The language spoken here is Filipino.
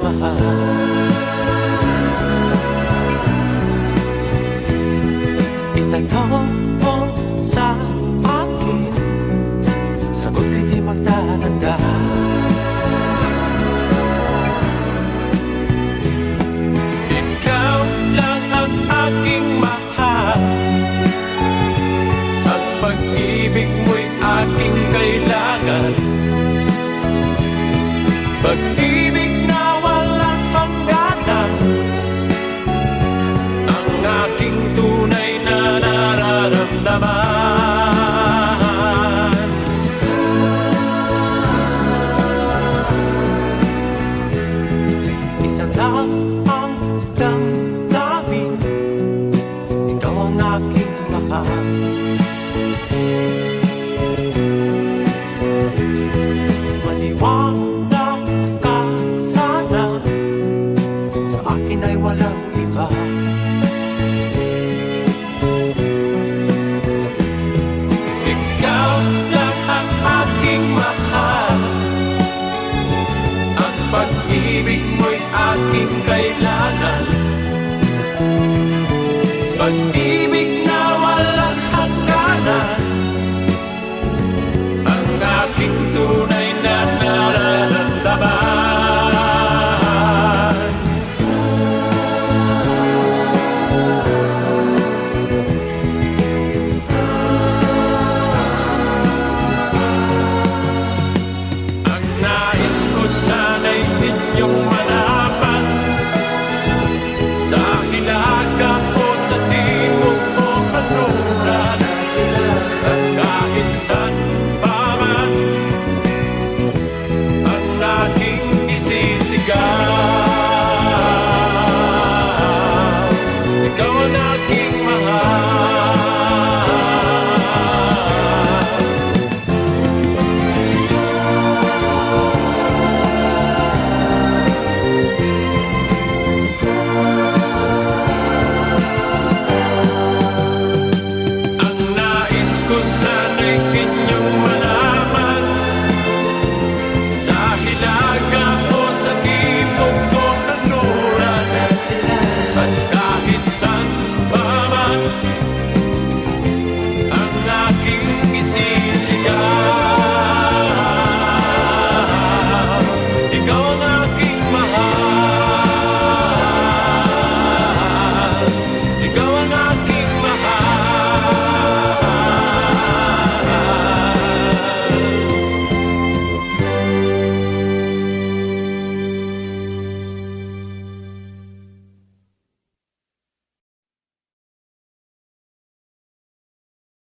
mahal. Itanong mo sa akin, sagot ko'y di magtatanda. Ikaw lang ang aking mahal, ang pag-ibig mo'y aking kailangan. Pag-ibig na walang hangganan, ang aking tunay na nararamdaman. Isa lang ang damdamin, ikaw ang aking mahal. Maniwala ka sana, sa akin ay walang iba. Ikaw lang ang aking mahal, ang pag-ibig mo'y aking kailangan. Pag-ibig na walang hangganan, ang aking tunay na nararamdaman. Ang nais ko sana'y inyong